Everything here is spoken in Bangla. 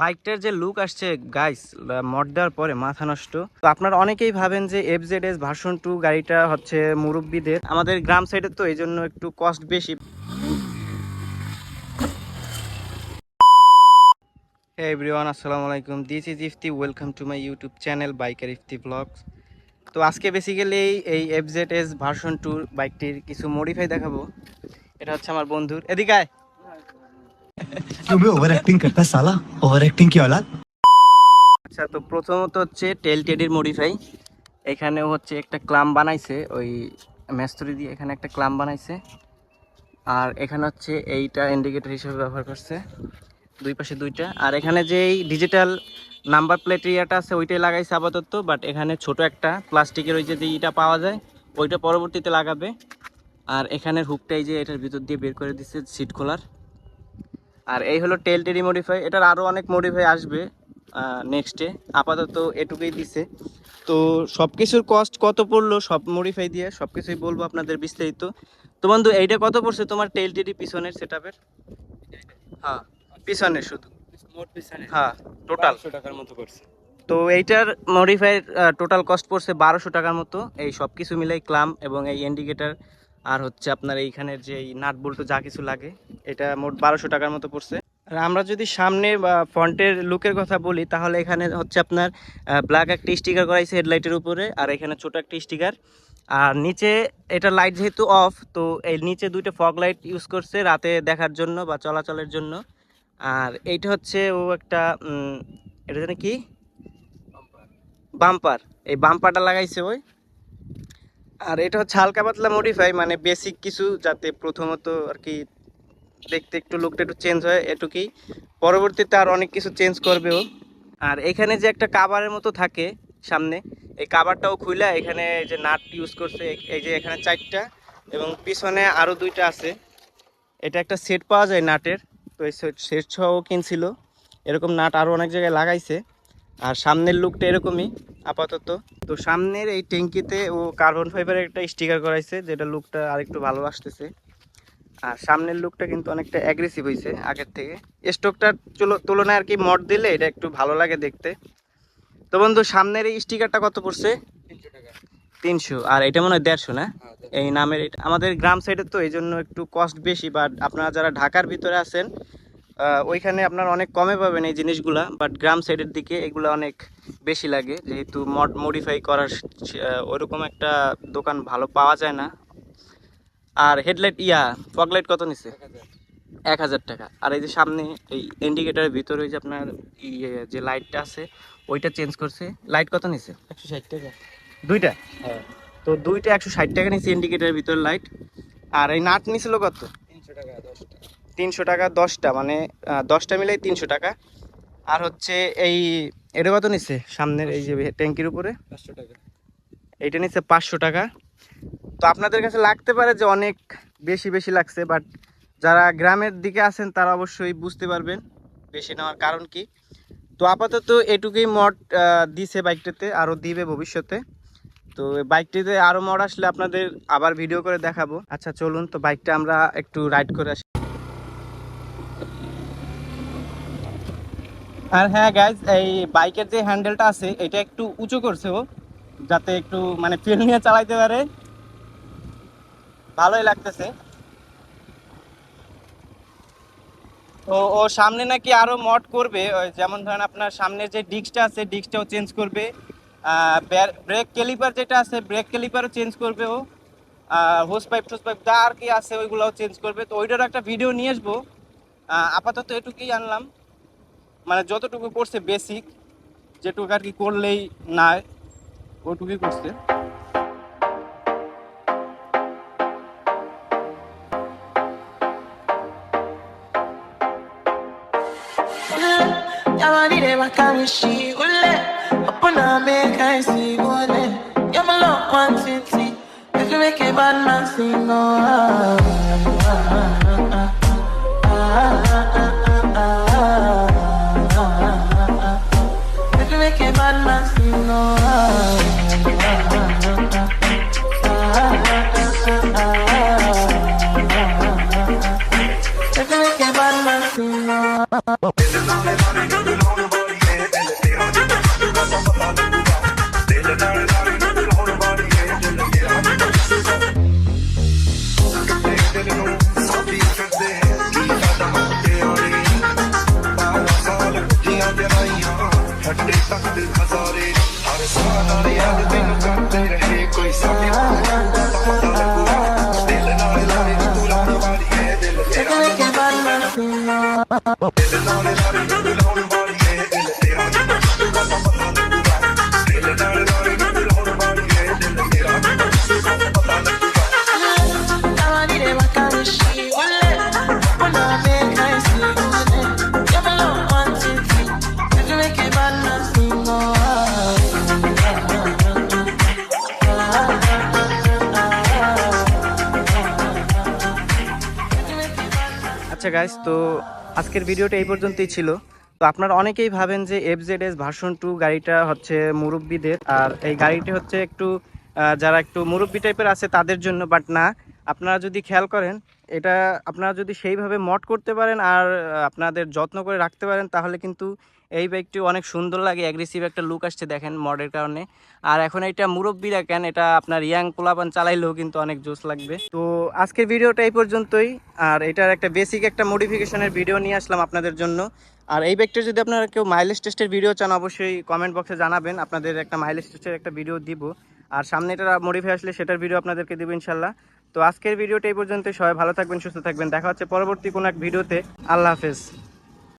বাইকটার যে লুক আসছে গাইস, মড দেওয়ার পরে মাথা নষ্ট। তো আপনারা অনেকেই ভাবেন যে FZS ভার্সন 2 গাড়িটা হচ্ছে মুরব্বীদের, আমাদের গ্রাম সাইডে তো এই জন্য একটু কস্ট বেশি। হে এভরিওয়ান, আসসালামু আলাইকুম, this is Ifti, welcome to my YouTube channel biker Ifti vlogs. তো আজকে বেসিক্যালি এই FZS ভার্সন 2 বাইকটির কিছু মডিফাই দেখাবো। এটা হচ্ছে আমার বন্ধুর, এদিকে আয়। क्यों बे ओवर एक्टिंग करता है साला, ओवर एक्टिंग की औलाद। আচ্ছা, তো প্রথমত হচ্ছে টেল টেডির মডিফাই। এখানেও হচ্ছে একটা ক্লাম বানাইছে, ওই মেস্তরি দিয়ে এখানে একটা ক্লাম বানাইছে। আর এখানে হচ্ছে এইটা ইন্ডিকেটর হিসেবে ব্যবহার করছে, দুই পাশে দুইটা। আর এখানে যেই ডিজিটাল নাম্বার প্লেট ইয়াটা আছে ওইটাই লাগাইছে আপাতত, বাট এখানে ছোট একটা প্লাস্টিকের ওই যে ইটা পাওয়া যায় ওইটা পরবর্তীতে লাগাবে। আর এখানের হুকটাই যে এটার ভিতর দিয়ে বের করে দিচ্ছে সিট খোলার। আর এই হলো টেল টেডি মডিফাই। এটার আরও অনেক মডিফাই আসবে নেক্সটে, আপাতত এটুকুই দিছে। তো সব কিছুর কস্ট কত পড়লো সব মডিফাই দিয়ে সব কিছুই বলবো আপনাদের বিস্তারিত। তো বন্ধু, এইটা কত পড়ছে তোমার টেল টেডি পিছনের সেটআপের? হ্যাঁ, পিছনের শুধু মোট পিছনে হ্যাঁ টোটাল 100 টাকার মতো করছে। তো এইটার মডিফাইড টোটাল কস্ট পড়ছে 1200 টাকার মতো, এই সব কিছু মিলাই ক্লাম এবং এই ইন্ডিকেটার আর হচ্ছে আপনার এইখানের যে এই নাট বল্টু যা কিছু লাগে, এটা মোট 1200 টাকার মতো পড়ছে। আর আমরা যদি সামনে বা ফ্রন্টের লুকের কথা বলি তাহলে এখানে হচ্ছে আপনার ব্ল্যাক একটা স্টিকার করাইছে হেডলাইটের উপরে, আর এখানে ছোট একটা স্টিকার। আর নিচে এটা লাইট যেহেতু অফ, তো এই নিচে দুইটা ফগ লাইট ইউজ করছে রাতে দেখার জন্য বা চলাচলের জন্য। আর এইটা হচ্ছে ও একটা এটা জানি কি বাম্পার, এই বাম্পারটা লাগাইছে ওই। আর এটা হচ্ছে হালকা পাতলা মডিফাই, মানে বেসিক কিছু, যাতে প্রথমত আর কি দেখতে একটু লুকটা একটু চেঞ্জ হয় এটুকুই। পরবর্তীতে আর অনেক কিছু চেঞ্জ করবে ও। আর এখানে যে একটা কাভারের মতো থাকে সামনে, এই কাভারটাও খুলে এখানে যে নাট ইউজ করছে, এই যে এখানে 4টা এবং পিছনে আরও 2টা আছে। এটা একটা সেট পাওয়া যায় নাটের, তো এই সেট সহ কিনছিল। এরকম নাট আরও অনেক জায়গায় লাগাইছে। আর সামনের লুকটা এরকমই আপাতত। তো সামনের এই ট্যাঙ্কিতে ও কার্বন ফাইবারের একটা স্টিকার করাইছে, যেটা লুকটা আরেকটু ভালো আসতেছে। আর সামনের লুকটা কিন্তু অনেকটা অ্যাগ্রেসিভ হয়েছে আগের থেকে, স্টকটার তুলনায় আর কি। মড দিলে এটা একটু ভালো লাগে দেখতে। তো বন্ধু, সামনের এই স্টিকারটা কত পড়ছে? 300 টাকা। 300, আর এটা মনে হয় 150 না? এই নামের এটা আমাদের গ্রাম সাইডে তো এই জন্য একটু কস্ট বেশি, বাট আপনারা যারা ঢাকার ভিতরে আছেন ওইখানে আপনারা অনেক কমে পাবেন এই জিনিসগুলা, বাট গ্রাম সাইডের দিকে এগুলো অনেক বেশি লাগে, যেহেতু মডিফাই করার ওইরকম একটা দোকান ভালো পাওয়া যায় না। আর হেডলাইট ফগলাইট কত নিছে? 1000 টাকা। আর এই যে সামনে এই ইন্ডিকেটারের ভিতরে ওই যে আপনার যে লাইটটা আছে ওইটা চেঞ্জ করছে, লাইট কত নিছে? 160 টাকা। দুইটা? হ্যাঁ, তো দুইটা 160 টাকা নিচ্ছে ইন্ডিকেটারের ভিতরে লাইট। আর এই নাট নিছিল কত? 300 টাকা 10টা। 300 টাকা 10টা, মানে 10টা মিলাই 300 টাকা। আর হচ্ছে এই এটা কত নিচ্ছে সামনের এই যে ট্যাঙ্কির উপরে? 500 টাকা। এইটা নিচ্ছে 500 টাকা। তো আপনাদের কাছে লাগতে পারে যে অনেক বেশি বেশি লাগছে, বাট যারা গ্রামের দিকে আছেন তারা অবশ্যই বুঝতে পারবেন বেশি নেওয়ার কারণ কি। তো আপাতত এটুকুই মড দিছে বাইকটাতে, আরও দিবে ভবিষ্যতে। তো বাইকটিতে আরও মড আসলে আপনাদের আবার ভিডিও করে দেখাবো। আচ্ছা চলুন, তো বাইকটা আমরা একটু রাইড করে আসি। আর হ্যাঁ গাইজ, এই বাইকের যে হ্যান্ডেলটা আছে এটা একটু উঁচু করছে ও, যাতে একটু মানে ফিল নিয়ে চালাইতে পারে, ভালোই লাগতেছে। তো ও সামনে নাকি আরো মড করবে, ওই যেমন ধরেন আপনার সামনে যে ডিস্কটা আছে ডিস্কটাও চেঞ্জ করবে, ব্রেক ক্যালিপার যেটা আছে ব্রেক ক্যালিপারও চেঞ্জ করবে ও, হোস পাইপ যা আর কি আছে ওইগুলোও চেঞ্জ করবে। তো ওইটারও একটা ভিডিও নিয়ে আসবো। আপাতত এটুকুই আনলাম, মানে যতটুকু করছে বেসিক, যেটুকু আর কি করলেই না ওটুকুই করছে। This is only আচ্ছা গাইস, তো আজকের ভিডিওটা এই পর্যন্তই ছিল। তো আপনারা অনেকেই ভাবেন যে FZS ভার্সন 2 গাড়িটা হচ্ছে মুরব্বীদের, আর এই গাড়িটি হচ্ছে একটু যারা একটু মুরব্বী টাইপের আছে তাদের জন্য, বাট না। আপনারা যদি খেয়াল করেন, এটা আপনারা যদি সেইভাবে মড করতে পারেন আর আপনাদের যত্ন করে রাখতে পারেন, তাহলে কিন্তু এই বাইকটি অনেক সুন্দর লাগে, অ্যাগ্রেসিভ একটা লুক আসছে দেখেন মডের কারণে। আর এখন এটা মুরব্বীরা কেন, এটা আপনার ইয়াং পোলাপান চালাইলেও কিন্তু অনেক জোস লাগবে। তো আজকের ভিডিওটা এই পর্যন্তই। আর এটার একটা বেসিক একটা মডিফিকেশনের ভিডিও নিয়ে আসলাম আপনাদের জন্য। আর এই বাইকটার যদি আপনারা কেউ মাইলেজ টেস্টের ভিডিও চান, অবশ্যই কমেন্ট বক্সে জানাবেন, আপনাদের একটা মাইলেজ টেস্টের একটা ভিডিও দিব। আর সামনে এটা মডিফাই আসলে সেটার ভিডিও আপনাদেরকে দিব ইনশাল্লাহ। তো আজকের ভিডিওটা এই পর্যন্ত। সবাই ভালো থাকবেন, সুস্থ থাকবেন, দেখা হচ্ছে পরবর্তী কোনো এক ভিডিওতে। আল্লাহ হাফেজ।